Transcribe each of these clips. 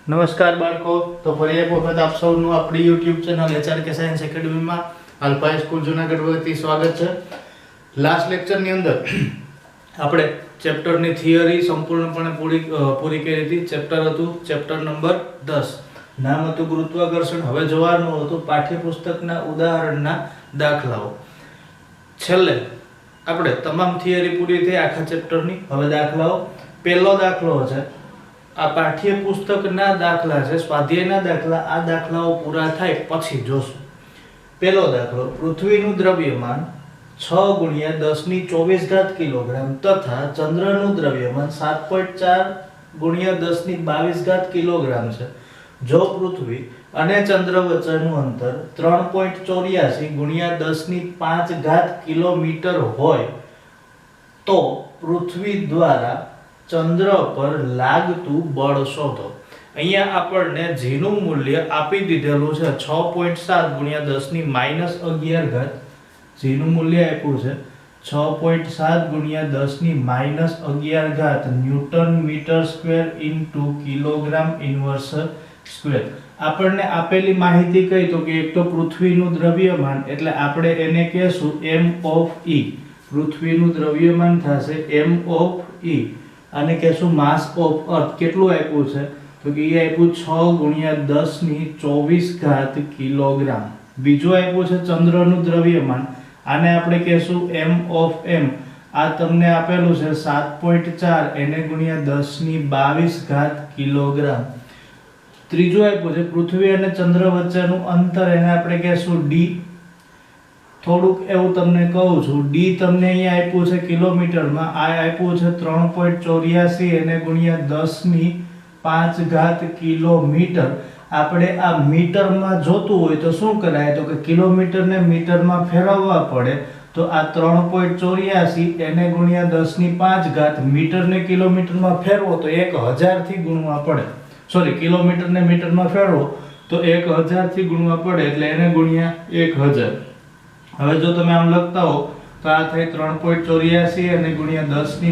નમસ્કાર બાળકો, તો ફરી એક વખત આપ સૌનું આપણી YouTube ચેનલ HRK સાયન્સ એકેડમીમાં આલ્ફા સ્કૂલ જૂનાગઢ વતી સ્વાગત છે. લાસ્ટ લેક્ચરની અંદર આપણે ચેપ્ટરની થિયરી સંપૂર્ણપણે પૂરી કરી હતી. ચેપ્ટર હતું ચેપ્ટર નંબર 10, નામ હતું ગુરુત્વાકર્ષણ. હવે જોવાનું હતું પાઠ્યપુસ્તકના ઉદાહરણના દાખલાઓ. છેલ્લે આપણે તમામ થિયરી પૂરી થઈ આખા ચેપ્ટરની. હવે દાખલાઓ. પહેલો દાખલો છે આ પાઠ્યપુસ્તકના દાખલા છે, સ્વાધ્યાયના દાખલા. આ દાખલાઓ પૂરા થાય પછી જોશું. પહેલો દાખલો, પૃથ્વીનું દ્રવ્યમાન 6 × 1024 કિલોગ્રામ તથા ચંદ્રનું દ્રવ્યમાન 7.4 × 1022 કિલોગ્રામ છે. જો પૃથ્વી અને ચંદ્ર વચ્ચેનું અંતર 3.84 × 10⁵ કિલોમીટર હોય તો પૃથ્વી દ્વારા ચંદ્ર પર લાગતું બળ શોધો. અહીંયા આપણને g નું મૂલ્ય આપી દીધેલું છે 6.7 × 10⁻11. g નું મૂલ્ય આપ્યું છે 6.7 × 10⁻11 newton metre square into kilogram inverse square. આપણને આપેલી માહિતી કઈ તો કે એક તો પૃથ્વીનું દ્રવ્યમાન એટલે આપણે એને કહેશું m of e. પૃથ્વીનું દ્રવ્યમાન થશે m of e અને કહેશું માસ ઓફ અર્થ. કેટલું આપ્યું છે તો કે એ આપ્યું 6 × 10⁻24 કિલોગ્રામ. બીજું આપ્યું છે ચંદ્રનું દ્રવ્યમાન, આને આપણે કહેશું m of m. આ તમને આપેલું છે 7.4 એને × 10⁻22 કિલોગ્રામ. ત્રીજું આપ્યું છે પૃથ્વી અને ચંદ્ર વચ્ચેનું અંતર, એને આપણે કહેશું d. થોડુંક એવું તમને કહું છું, d તમને અહીંયા આપ્યું છે કિલોમીટરમાં, આ આપ્યું છે 3.84 એને × 10⁵ કિલોમીટર. આપણે આ મીટરમાં જોતું હોય તો શું કરાય તો કે કિલોમીટરને મીટરમાં ફેરવવા પડે. તો આ 3.84 એને × 10⁵ મીટરને કિલોમીટરમાં ફેરવો તો 1000 થી ગુણવા પડે. સોરી, કિલોમીટરને મીટરમાં ફેરવો તો 1000 થી ગુણવા પડે એટલે એને ગુણ્યા 1000. હવે જો તમે આમ લખતા હો તો આ થાય 3.84 અને × 10⁵.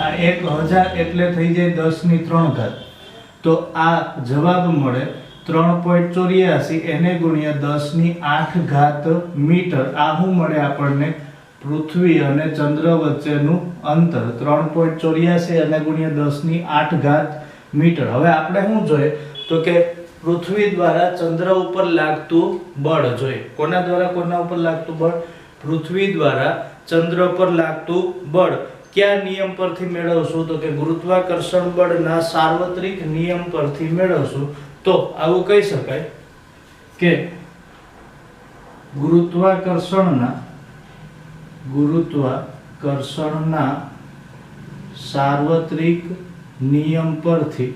આ 1000 એટલે થઈ જાય 10⁻3. તો આ જવાબ મળે 3.84 એને × 10⁸ મીટર. આ શું મળે આપણને? પૃથ્વી અને ચંદ્ર વચ્ચેનું અંતર 3.84 અને × 10⁸ મીટર. હવે આપણે શું જોઈએ તો કે પૃથ્વી દ્વારા ચંદ્ર ઉપર લાગતું બળ જોઈએ. કોના દ્વારા કોના ઉપર લાગતું બળ? પૃથ્વી દ્વારા ચંદ્ર પર લાગતું બળ. કયા નિયમ પરથી મેળવશું તો કે ગુરુત્વાકર્ષણ બળના સાર્વત્રિક નિયમ પરથી મેળવશું. તો આવું કહી શકાય કે ગુરુત્વાકર્ષણના સાર્વત્રિક નિયમ પરથી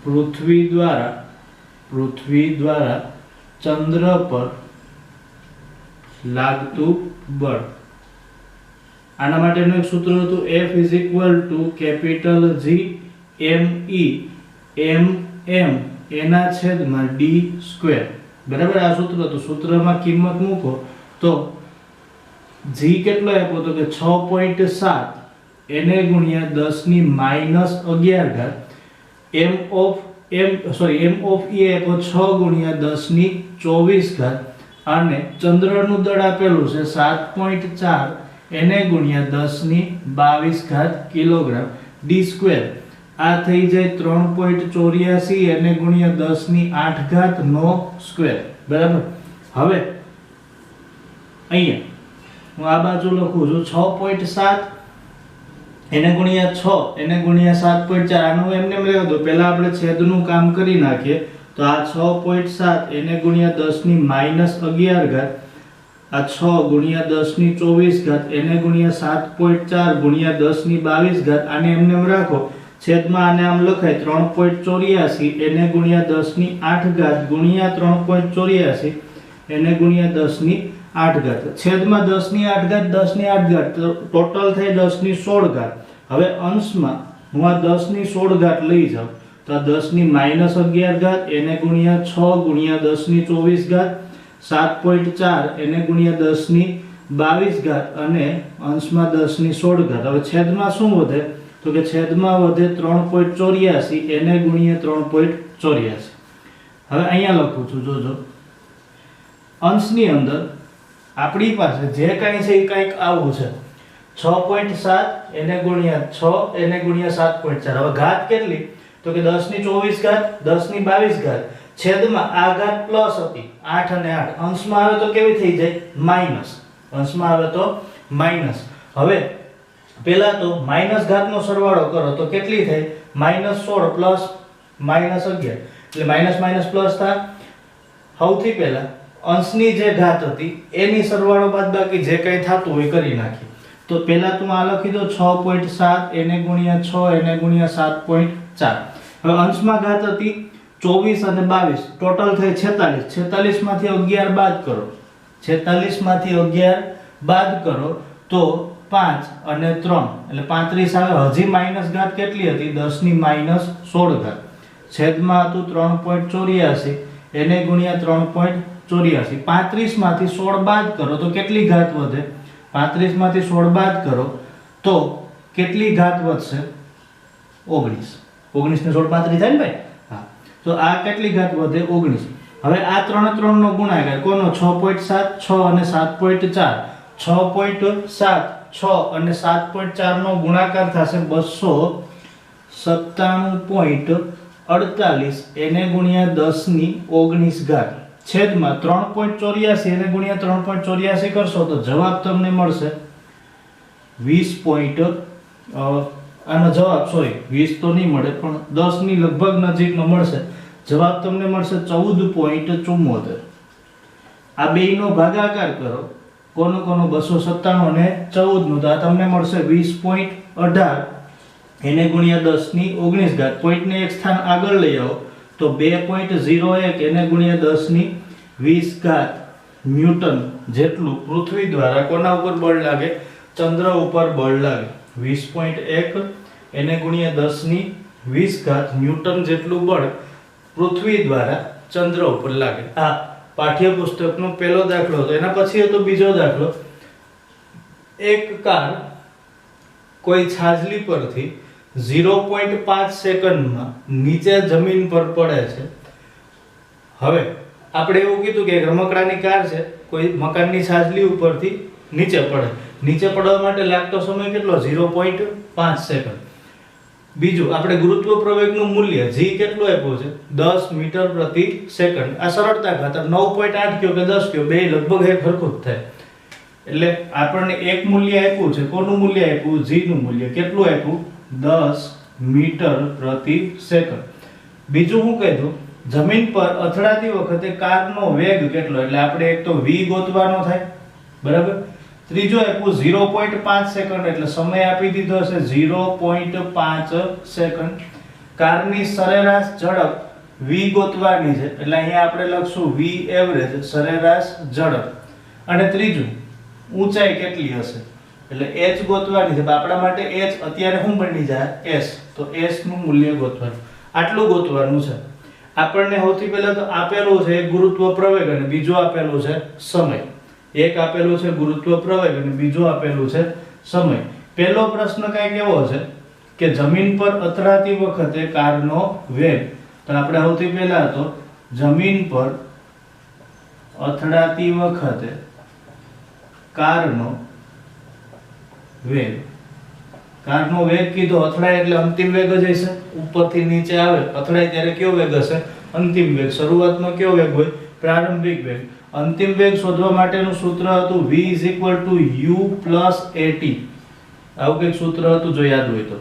પૃથ્વી દ્વારા ચંદ્ર પર લાગતું બળ. આના માટેનું એક સૂત્ર હતું F=GME બરાબર. આ સૂત્ર હતું. સૂત્રમાં કિંમત મૂકો તો g કેટલો આપ્યો તો કે 6.7 એને × 10⁻11. m of e આપ્યો 6 × 10⁻24 અને ચંદ્રનું દળ આપેલું છે 7.4 એને × 10⁻22 કિલોગ્રામ. d². આ થઈ જાય 3.84 એને × 10⁸ નો સ્ક્વેર. બરાબર. હવે અહીંયા હું આ બાજુ લખું છું 6.7 એને × 6 એને × 7.4. આનું એમને લેવા દો. પહેલા આપણે છેદનું કામ કરી નાખીએ તો આ 6.7 એને × 10⁻11. આ 6 × 10⁻24 એને × 7.4 × 10⁻22. આને એમને રાખો. છેદમાં આને આમ લખાય 3.84 એને × 10⁸ ગુણ્યા 3.84 એને × 10⁸. છેદમાં 10⁸ ટોટલ થાય 10⁻16. હવે અંશમાં હું આ 10⁻16 લઈ જાઉં તો આ 10⁻11 એને × 6 × 10⁻24 7.4 એને × 22 ઘાત અને અંશમાં 10 ની 16 ઘાત. હવે છેદમાં શું વધે? તો કે છેદમાં વધે 3.84 એને ગુણ્યા 3.84. હવે અહીંયા લખું છું, જોજો. અંશની અંદર આપણી પાસે જે કાંઈ છે એ કંઈક આવું છે, 6.7 એને ગુણ્યા 6 એને ગુણ્યા 7.4. હવે ઘાત કેટલી? તો કે 10 ની 24 ઘાત, 10 ની 22 ઘાત, છેદમાં આ ઘાત પ્લસ હતી 8 અને 8, અંશમાં આવે તો કેવી થઈ જાય? માઈનસ. અંશમાં આવે તો માઈનસ. હવે પહેલા તો માઈનસ ઘાતનો સરવાળો કરો તો કેટલી થાય? -16 પ્લસ -11 એટલે માઈનસ માઈનસ પ્લસ થાય. સૌથી પહેલા અંશની જે ઘાત હતી એની સરવાળો બાદબાકી જે કંઈ થતું હોય કરી નાખી. તો પહેલા તું આ લખી દો 6.7 એને ગુણ્યા 6 એને ગુણ્યા 7.4. હવે અંશમાં ઘાત હતી 24 અને 22, ટોટલ થઈ 46. 46 માંથી 11 બાદ કરો, 46 માંથી 11 બાદ કરો તો 5 અને 3 એટલે 35 આવે. હજી માઈનસ ઘાત કેટલી હતી? 10 ની -16 ઘાત, છેદમાં હતું 3.84 એને ગુણ્યા 3.84. 35 માંથી 16 બાદ કરો તો કેટલી ઘાત વધે? 35 માંથી 16 બાદ કરો તો કેટલી ઘાત વધશે? 19. 19 ને 16 35 થાય ને ભાઈ? હા. તો આ કેટલી ઘાત વધે? 19. હવે આ 3 નો ગુણાકાર કોનો? 6.7 6 અને 7.4. 6.7 6 અને 7.4 નો ગુણાકાર થશે 297.48 એને ગુણ્યા 10 ની 19 ઘાત, છેદમાં 3.84 એને ગુણ્યા 3.84 કરશો તો જવાબ તમને મળશે 20. આનો જવાબ 20 તો નહીં મળે પણ 10 ની લગભગ નજીકનો મળશે. જવાબ તમને મળશે 14.74. આ બેયનો ભાગાકાર કરો, કોનો 297 અને 14 નું, તો આ તમને મળશે 20.18 એને ગુણ્યા 10 ની 19 ઘાત. પોઈન્ટને એક સ્થાન આગળ લઈ આવો તો 2.01 એને ગુણ્યા 10 ની 20 ઘાત ન્યૂટન જેટલું પૃથ્વી દ્વારા કોના ઉપર બળ લાગે? ચંદ્ર ઉપર બળ લાગે. 20.1 એને ગુણ્યા 10 ની 20 ઘાત ન્યૂટન જેટલું બળ પૃથ્વી દ્વારા ચંદ્ર ઉપર લાગે. આ પાઠ્યપુસ્તકનો પહેલો દાખલો હતો. એના પછી હતો બીજો દાખલો. એક કાર કોઈ છાજલી પરથી 0.5 સેકન્ડમાં નીચે જમીન પર પડે છે. હવે આપણે એવું કીધું કે રમકડાની કાર છે, કોઈ મકાનની છાજલી ઉપરથી નીચે પડે. નીચે પડવા માટે લાગતો સમય કેટલો? 0.5 સેકન્ડ. બીજું આપણે ગુરુત્વ પ્રવેગનું મૂલ્ય g કેટલું આપ્યું છે? 10 મીટર પ્રતિ સેકન્ડ. આ સરળતા ખાતર 9.8 કયો કે 10 કયો, બે લગભગ એક સરખું જ થાય. એટલે આપણને એક મૂલ્ય આપ્યું છે. કોનું મૂલ્ય આપ્યું? g નું મૂલ્ય. કેટલું આપ્યું? 10 મીટર પ્રતિ સેકન્ડ. બીજું શું કીધું? જમીન પર અથડાતી વખતે કારનો વેગ કેટલો? એટલે આપણે એક તો v ગોતવાનો થાય, બરાબર. ત્રીજો આપ્યું 0.5 સેકન્ડ એટલે સમય આપી દીધો હશે 0.5 સેકન્ડ. કારની સરેરાશ ઝડપ v ગોતવાની છે એટલે અહીંયા આપણે લખશું v એવરેજ, સરેરાશ ઝડપ. અને ત્રીજું ઊંચાઈ કેટલી હશે એટલે h ગોતવાની છે. આપણા માટે h અત્યારે શું બની જાય? s. તો s નું મૂલ્ય ગોતવાનું. આટલું ગોતવાનું છે. આપણને સૌથી પહેલા તો આપેલું છે ગુરુત્વ પ્રવેગ અને બીજું આપેલું છે સમય. એક આપેલું છે ગુરુત્વ પ્રવેગ અને બીજું આપેલું છે સમય. પહેલો પ્રશ્ન કઈ કેવો છે કે જમીન પર અથડાતી વખતે કારનો વેગ. તો આપણે સૌથી પહેલા તો જમીન પર અથડાતી વખતે કારનો વેગ. કારનો વેગ કીધો, અથડાય એટલે અંતિમ વેગ જ હશે. ઉપરથી નીચે આવે અથડાય ત્યારે કયો વેગ હશે? અંતિમ વેગ. શરૂઆતમાં કયો વેગ હોય? પ્રારંભિક વેગ. અંતિમ વેગ શોધવા માટેનું સૂત્ર હતું v u + at. આવું કંઈક સૂત્ર હતું જો યાદ હોય તો.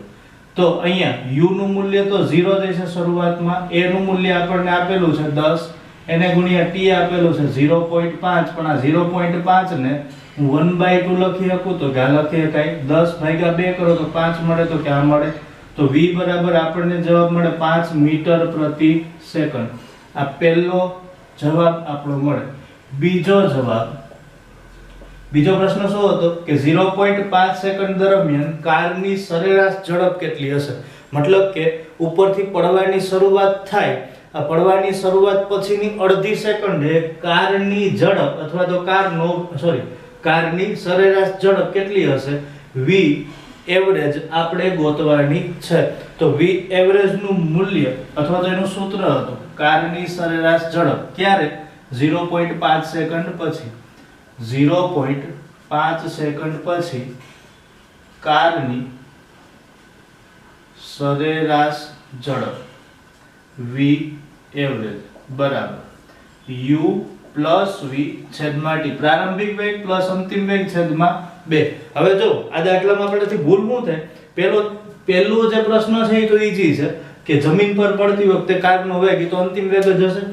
તો અહીંયા u નું મૂલ્ય તો 0 જ છે શરૂઆતમાં. a નું મૂલ્ય આપણને આપેલું છે 10 એને ગુણ્યા t આપેલું છે 0.5. પણ આ 0.5 ને હું 1/2 લખી શકું તો ક્યાં લખી શકાય? 10/2 કરો તો 5 મળે. તો ક્યાં મળે? તો v બરાબર આપણને જવાબ મળે 5 મીટર પ્રતિ સેકન્ડ. આ પહેલો જવાબ આપણો મળે. બીજો જવાબ, બીજો પ્રશ્ન શું હતો કે 0.5 સેકન્ડ દરમિયાન કારની સરેરાશ ઝડપ કેટલી હશે? મતલબ કે ઉપરથી પડવાની શરૂઆત થાય, આ પડવાની શરૂઆત પછીની અડધી સેકન્ડે કારની ઝડપ અથવા તો કારની સરેરાશ ઝડપ કેટલી હશે? v એવરેજ આપણે ગોતવાની છે. તો v એવરેજ નું મૂલ્ય અથવા તો એનું સૂત્ર હતું કારની સરેરાશ ઝડપ ક્યારે? 0.5 સેકન્ડ પછી. 0.5 સેકન્ડ પછી કારની સરેરાશ ઝડપ v એવરેજ બરાબર u પ્લસ v છેદમાં t. પ્રારંભિક વેગ પ્લસ અંતિમ વેગ છેદમાં 2. હવે જો આ દાખલામાં આપણેથી ભૂલ શું થાય? પહેલો જે પ્રશ્ન છે એ તો ઈઝી છે કે જમીન પર પડતી વખતે કારનો વેગ એ તો અંતિમ વેગ જ હશે.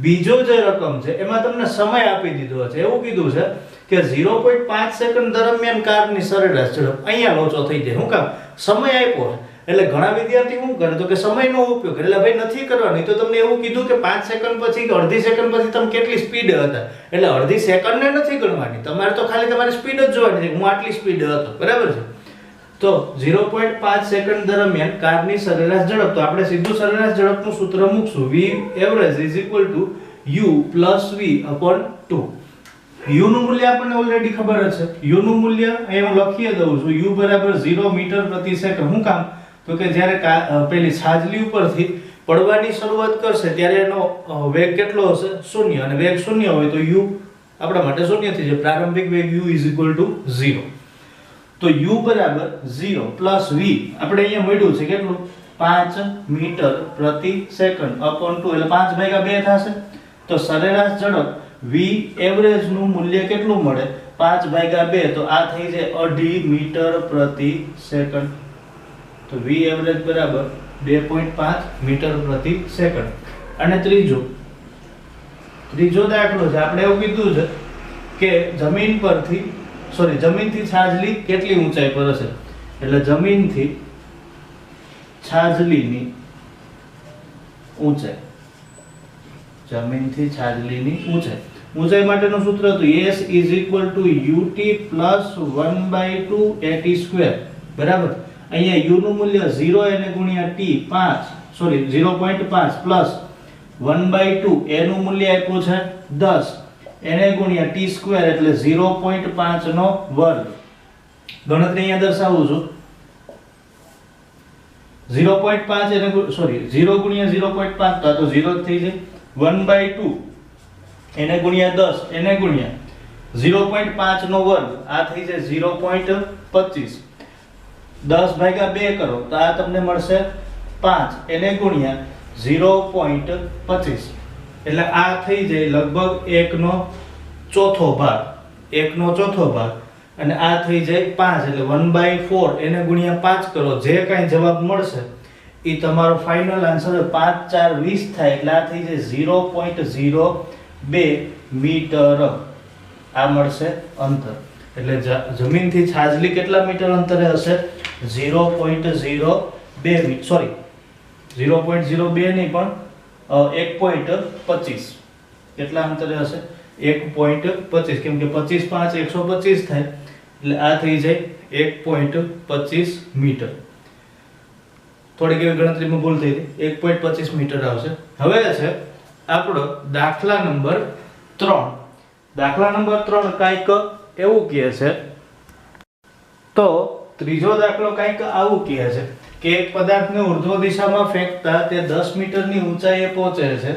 બીજો જે રકમ છે એમાં તમને સમય આપી દીધો છે. એવું કીધું છે કે 0.5 સેકન્ડ દરમિયાન કારની સરેરાશ ઝડપ. અહીંયા લોચો થઈ જાય. શું કામ? સમય આપ્યો છે. એટલે ઘણા વિદ્યાર્થી શું કરે તો કે સમયનો ઉપયોગ કરે. એટલે ભાઈ નથી કરવાની. તો તમને એવું કીધું કે 5 સેકન્ડ પછી કે અડધી સેકન્ડ પછી તમે કેટલી સ્પીડ હતા, એટલે અડધી સેકન્ડ ને નથી ગણવાની. તમારે તો ખાલી તમારી સ્પીડ જ જોવાની છે. હું આટલી સ્પીડ હતો, બરાબર છે. તો 0.5 સેકન્ડ દરમિયાન કારની સરેરાશ ઝડપ. તો આપણે સીધું સરેરાશ ઝડપનું સૂત્ર મૂકશું. v average is equal to u plus v upon 2. u નું મૂલ્ય આપણને ઓલરેડી ખબર જ છે. u નું મૂલ્ય અહીં હું લખી દઉં છું. u બરાબર 0 મીટર પ્રતિ સેકન્ડ. શું કામ? તો કે જ્યારે પેલી છાજલી ઉપરથી પડવાની શરૂઆત કરશે ત્યારે એનો વેગ કેટલો હશે? 0. અને વેગ 0 હોય તો u આપણા માટે 0 થઈ જાય. પ્રારંભિક વેગ u ઇઝ ઇક્વલ ટુ 0. તો u બરાબર 0 પ્લસ v આપણે અહીંયા મળ્યું છે કેટલું? 5 મીટર પ્રતિ સેકન્ડ અપોન 2 એટલે 5/2 થશે. તો સરેરાશ ઝડપ v એવરેજ નું મૂલ્ય કેટલું મળે? 5/2. તો આ થઈ જાય 2.5 મીટર પ્રતિ સેકન્ડ. તો v એવરેજ બરાબર 2.5 મીટર પ્રતિ સેકન્ડ. અને ત્રીજો દાખલો છે. આપણે એવું કીધું છે કે જમીનથી છાજલી કેટલી ઊંચાઈ પર હશે? એટલે જમીનથી છાજલીની ઊંચાઈ. ઊંચાઈ માટેનું સૂત્ર હતું s is equal to ut plus 1/2 at². બરાબર. અહીંયા u નું મૂલ્ય 0 એને ગુણ્યા t 0.5 પ્લસ 1/2 a નું મૂલ્ય આપ્યું છે 10 એને ગુણ્યા t² એટલે 0.5 નો વર્ગ. ગણતરી અહીંયા દર્શાવું છું. 0.5 એને 0 ગુણ્યા 0.5 તો 0 જ થઈ જાય. 1/2 એને ગુણ્યા 10 એને ગુણ્યા 0.5 નો વર્ગ આ થઈ જાય 0.25. 10/2 કરો તો આ તમને મળશે 5 એને ગુણ્યા 0.25 એટલે આ થઈ જાય લગભગ 1/4 ભાગ. 1/4 ભાગ અને આ થઈ જાય 5 એટલે 1/4 એને ગુણ્યા 5 કરો. જે કાંઈ જવાબ મળશે એ તમારો ફાઇનલ આન્સર 5 4 20 થાય એટલે આ થઈ જાય 0.02 મીટર. આ મળશે અંતર. એટલે જમીનથી છાજલી કેટલા મીટર અંતરે હશે? 0.02 મીટર. સોરી 0.02 નહીં પણ 1.25. કેટલા અંતરે હશે? 1.25. કેમ કે 25 5 125 થાય એટલે આ થઈ જાય 1.25 મીટર. થોડીક એવી ગણતરીમાં ભૂલ થઈ હતી. 1.25 મીટર આવશે. હવે છે આપણો દાખલા નંબર 3. દાખલા નંબર 3 કાંઈક એવું કહે છે. તો ત્રીજો દાખલો કાંઈક આવું કહે છે કે એક પદાર્થને ઉર્ધ્વ દિશામાં ફેંકતા તે 10 મીટરની ઊંચાઈએ પહોંચે છે.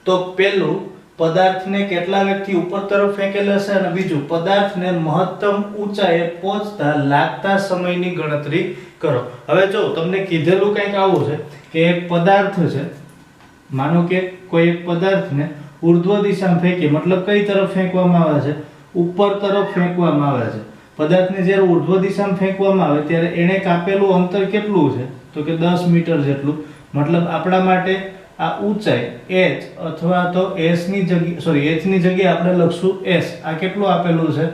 તો પહેલું પદાર્થને કેટલા વેગથી ઉપર તરફ ફેંકેલ હશે અને બીજું પદાર્થને મહત્તમ ઊંચાઈએ પહોંચતા લાગતા સમયની ગણતરી કરો. હવે જો તમને કીધેલું કંઈક આવું છે કે એક પદાર્થ છે, માનો કે કોઈ એક પદાર્થને ઉર્ધ્વ દિશામાં ફેંકી, મતલબ કઈ તરફ ફેંકવામાં આવે છે? ઉપર તરફ ફેંકવામાં આવે છે. પદાર્થને જ્યારે ઉર્ધ્વ દિશામાં ફેંકવામાં આવે ત્યારે એને કાપેલું અંતર કેટલું છે? તો કે 10 મીટર જેટલું. મતલબ આપણા માટે આ ઊંચાઈ h અથવા તો s ની જગ્યાએ h ની જગ્યાએ આપણે લખશું s. આ કેટલું આપેલું છે?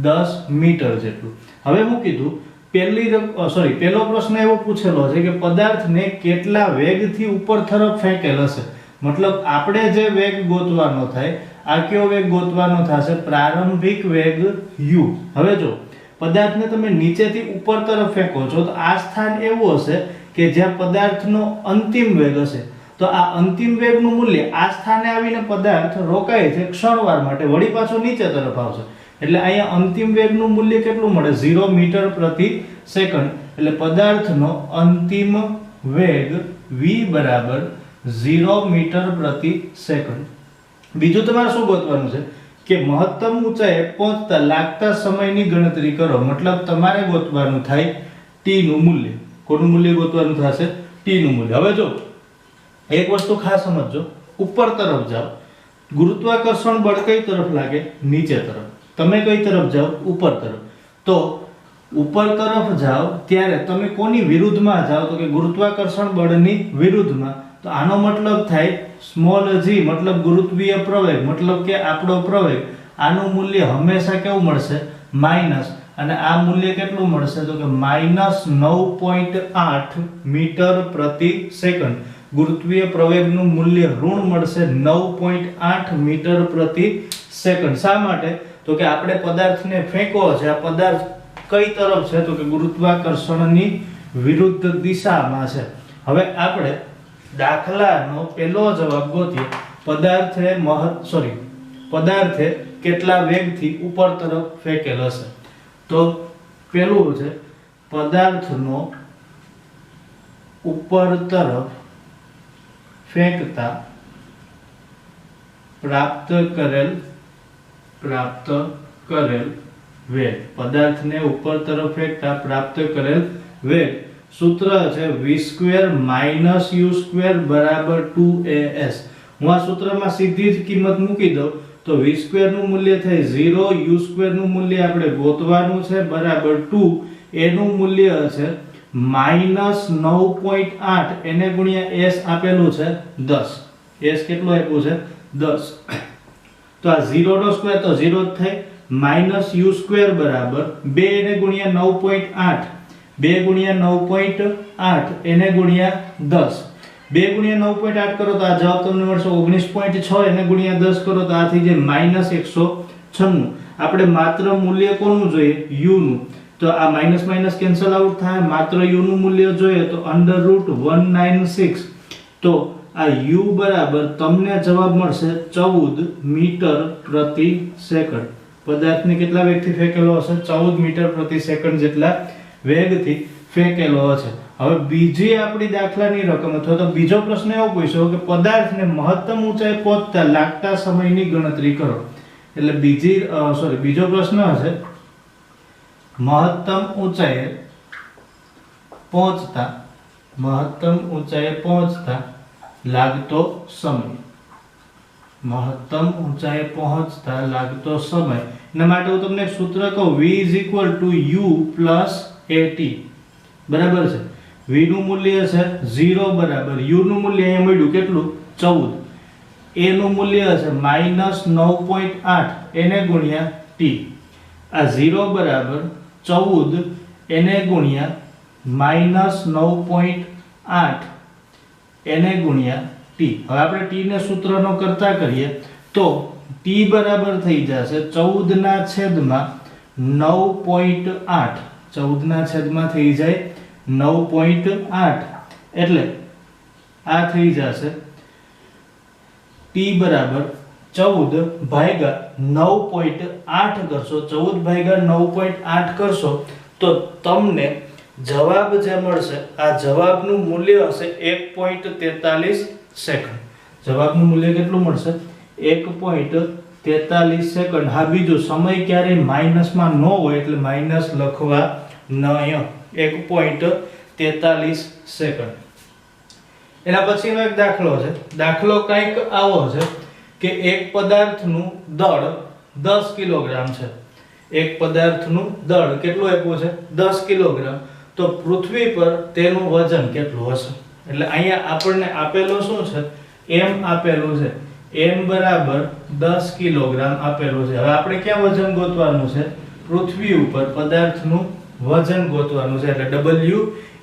10 મીટર જેટલું. હવે હું કીધું પહેલો પ્રશ્ન એવો પૂછેલો છે કે પદાર્થને કેટલા વેગથી ઉપર તરફ ફેંકેલ હશે. મતલબ આપણે જે વેગ ગોતવાનો થાય, આ કયો વેગ ગોતવાનો થશે? પ્રારંભિક વેગ u. હવે જો પદાર્થને તમે નીચેથી ઉપર તરફ ફેંકો છો તો આ સ્થાન એવું હશે કે જ્યાં પદાર્થનો અંતિમ વેગ હશે. તો આ અંતિમ વેગનું મૂલ્ય આ સ્થાને આવીને પદાર્થ રોકાય છે ક્ષણવાર માટે, વળી પાછો નીચે તરફ આવશે. એટલે અહીંયા અંતિમ વેગનું મૂલ્ય કેટલું મળે 0 મીટર પ્રતિ સેકન્ડ એટલે પદાર્થનો અંતિમ વેગ v બરાબર 0 મીટર પ્રતિ સેકન્ડ બીજું તમારે શું ગોતવાનું છે કે મહત્તમ ઊંચાઈએ પહોંચતા લાગતા સમયની ગણતરી કરો મતલબ તમારે ગોતવાનું થાય t નું મૂલ્ય કોનું મૂલ્ય ગોતવાનું થશે t નું મૂલ્ય હવે જો એક વસ્તુ ખાસ સમજજો ઉપર તરફ જાઓ ગુરુત્વાકર્ષણ બળ કઈ તરફ લાગે નીચે તરફ તમે કઈ તરફ જાઓ ઉપર તરફ તો ઉપર તરફ જાઓ ત્યારે તમે કોની વિરુદ્ધમાં જાઓ તો કે ગુરુત્વાકર્ષણ બળની વિરુદ્ધમાં તો આનો મતલબ થાય સ્મોલ g મતલબ ગુરુત્વીય પ્રવેગ મતલબ કે આપણો પ્રવેગ આનું મૂલ્ય હંમેશા કેવું મળશે માઈનસ અને આ મૂલ્ય કેટલું મળશે તો કે -9.8 મીટર પ્રતિ સેકન્ડ ગુરુત્વીય પ્રવેગનું મૂલ્ય ઋણ મળશે 9.8 મીટર પ્રતિ સેકન્ડ શા માટે તો કે આપણે પદાર્થને ફેંકવો છે આ પદાર્થ કઈ તરફ છે તો કે ગુરુત્વાકર્ષણની વિરુદ્ધ દિશામાં છે હવે આપણે દાખલાનો પહેલો જવાબ ગોતીએ પદાર્થે કેટલા વેગથી ઉપર તરફ ફેંકેલો છે તો પહેલું છે પદાર્થનો ઉપર તરફ ફેંકતા પ્રાપ્ત કરેલ વેગ પદાર્થને ઉપર તરફ ફેંકતા પ્રાપ્ત કરેલ વેગ સૂત્ર છે v² - u² બરાબર 2as હું આ સૂત્રમાં સીધી જ કિંમત મૂકી દઉં તો v² નું મૂલ્ય થાય 0 u² નું મૂલ્ય આપણે ગોતવાનું છે બરાબર 2 એનું મૂલ્ય છે -9.8 એને ગુણ્યા s આપેલું છે 10 s કેટલું આપ્યું છે 10 તો આ 0 નો સ્ક્વેર તો 0 જ થાય -u² બરાબર 2 એને ગુણ્યા 9.8 2 ગુણ્યા 9.8 એને ગુણ્યા 10 2 ગુણ્યા 9.8 કરો તો આ જવાબ તમને મળશે 19.6 એને ગુણ્યા 10 કરો તો આ થઈ જાય -196 આપણે માત્ર મૂલ્ય કોનું જોઈએ u નું તો આ માઈનસ માઈનસ કેન્સલ આઉટ થાય માત્ર u નું મૂલ્ય જોઈએ તો √196 તો આ u બરાબર તમને જવાબ મળશે 14 મીટર પ્રતિ સેકન્ડ પદાર્થને કેટલા વેગથી ફેંકેલો હશે 14 મીટર પ્રતિ સેકન્ડ જેટલા વેગથી ફેંકેલો હશે હવે બીજી આપણી દાખલાની રકમ અથવા તો બીજો પ્રશ્ન એવો પૂછ્યો કે પદાર્થને મહત્તમ ઊંચાઈ પહોંચતા લાગતા સમયની ગણતરી કરો એટલે બીજો પ્રશ્ન હશે મહત્તમ ઊંચાઈએ પહોંચતા લાગતો સમય એના માટે હું તમને એક સૂત્ર કહું v u at બરાબર છે v નું મૂલ્ય છે 0 બરાબર u નું મૂલ્ય અહીંયા મળ્યું કેટલું 14 a નું મૂલ્ય છે -9.8 એને ગુણ્યા t આ 0 બરાબર 14 એને ગુણ્યા -9.8 એને ગુણ્યા t હવે આપણે t ને સૂત્રનો કરતા કરીએ તો t બરાબર થઈ જશે 14 ના છેદમાં 9.8 14 ના છેદમાં થઈ જાય 9.8 એટલે આ થઈ જશે t બરાબર 14 ભાગ્યા 9.8 કરશો 14 ભાગ્યા 9.8 કરશો તો તમને જવાબ જે મળશે આ જવાબનું મૂલ્ય હશે 1.43 સેકન્ડ જવાબનું મૂલ્ય કેટલું મળશે 1.43 સેકન્ડ હા બીજું સમય ક્યારેય માઈનસમાં ન હોય એટલે માઈનસ લખવા નહીં 1.43 સેકન્ડ એના પછીનો એક દાખલો છે દાખલો કંઈક આવો છે કે એક પદાર્થનું દળ 10 કિલોગ્રામ છે એક પદાર્થનું દળ કેટલું આપ્યું છે 10 કિલોગ્રામ તો પૃથ્વી પર તેનું વજન કેટલું હશે એટલે અહીંયા આપણને આપેલો શું છે m આપેલું છે m બરાબર 10 કિલોગ્રામ આપેલું છે હવે આપણે ક્યાં વજન ગોતવાનું છે પૃથ્વી ઉપર પદાર્થનું વજન ગોતવાનું છે એટલે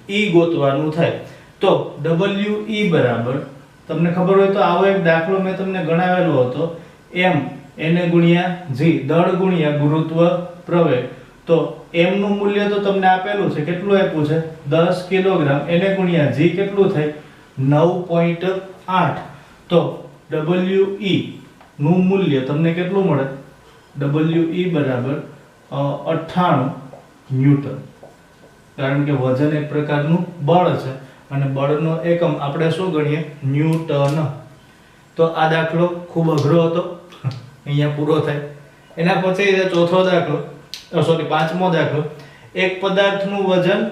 we ગોતવાનું થાય તો we બરાબર તમને ખબર હોય તો આવો એક દાખલો મેં તમને ગણાવેલો હતો m એને ગુણ્યા g દળ ગુણ્યા ગુરુત્વ પ્રવેગ તો m નું મૂલ્ય તો તમને આપેલું છે કેટલું આપ્યું છે 10 કિલોગ્રામ એને ગુણ્યા g કેટલું થાય 9.8 તો we નું મૂલ્ય તમને કેટલું મળે WE બરાબર 98 ન્યૂટન, કારણ કે વજન એક પ્રકારનું બળ છે અને બળનો એકમ આપણે શું ગણીએ? ન્યૂટન. તો આ દાખલો ખૂબ અઘરો હતો, અહીંયા પૂરો થાય. એના પછી છે ચોથો દાખલો, પાંચમો દાખલો. એક પદાર્થનું વજન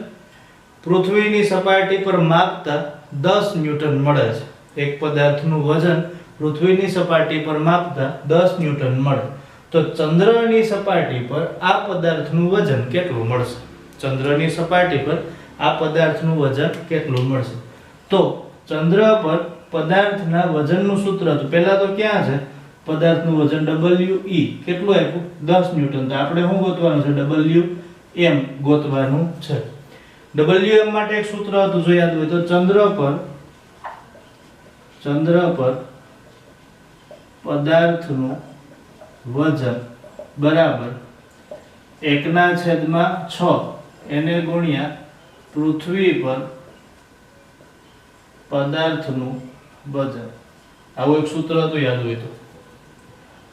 પૃથ્વીની સપાટી પર માપતા 10 ન્યૂટન મળે છે. એક પદાર્થનું વજન પૃથ્વીની સપાટી પર માપતા 10 ન્યૂટન મળે. તો ચંદ્રની સપાટી પર આ પદાર્થનું વજન કેટલું મળશે? ચંદ્રની સપાટી પર આ પદાર્થનું વજન કેટલું મળશે? તો ચંદ્ર પર પદાર્થના વજનનું સૂત્ર હતું. પહેલા તો ક્યાં છે? પદાર્થનું વજન WE કેટલું આપ્યું? 10 ન્યૂટન. તો આપણે શું ગોતવાનું છે? WM ગોતવાનું છે. WM માટે એક સૂત્ર હતું, જો યાદ હોય તો ચંદ્ર પર પદાર્થનું વજન બરાબર 1/6 એને ગુણ્યા પૃથ્વી પર પદાર્થનું વજન. આવું એક સૂત્ર હતું, યાદ હોય તો.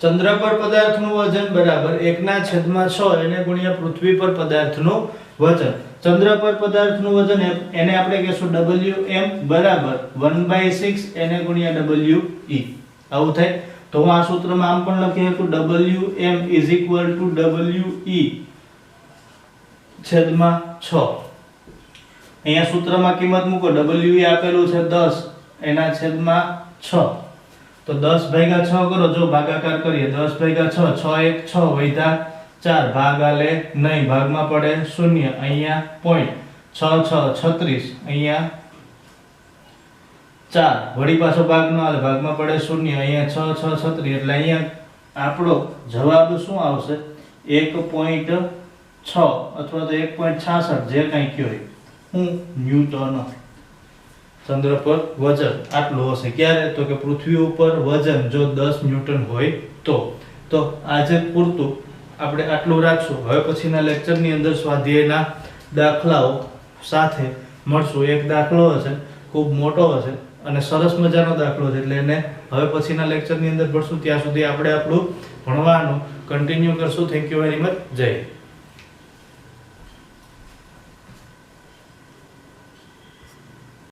ચંદ્ર પર પદાર્થનું વજન બરાબર 1/6 એને ગુણ્યા પૃથ્વી પર પદાર્થનું વજન. ચંદ્ર પર પદાર્થનું વજન એને આપણે કહેશું WM બરાબર 1/6 એને ગુણ્યા WE. આવું થાય. તો હું આ સૂત્રમાં આમ પણ લખી શકું WM WE/6. અહીંયા સૂત્રમાં કિંમત મૂકો. WE આપેલું છે 10 એના છેદમાં 6. તો 10/6 કરો, જો ભાગાકાર કરીએ 10/6 6 1 6 વૈધા 4 ભાગ આલે નહીં, ભાગમાં પડે 0. અહીંયા પોઈન્ટ 6 6 36, અહીંયા 4 વળી પાછો ભાગ ન આલે, ભાગમાં પડે 0. અહીંયા 6 6 36 એટલે અહીંયા આપણો જવાબ શું આવશે? 1.6 અથવા તો 1.66 જે કંઈ કયો હું ન્યૂટન. ચંદ્ર પર વજન આટલું હશે. ક્યારે? તો કે પૃથ્વી ઉપર વજન જો 10 ન્યૂટન હોય તો આજે પૂરતું આપણે આટલું રાખશું. હવે પછીના લેક્ચરની અંદર સ્વાધ્યાયના દાખલાઓ સાથે મળશું. એક દાખલો હશે, ખૂબ મોટો હશે અને સરસ મજાનો દાખલો છે, એટલે એને હવે પછીના લેક્ચરની અંદર ભણશું. ત્યાં સુધી આપણે આપણું ભણવાનું કન્ટિન્યુ કરશું. Thank you very much. જય.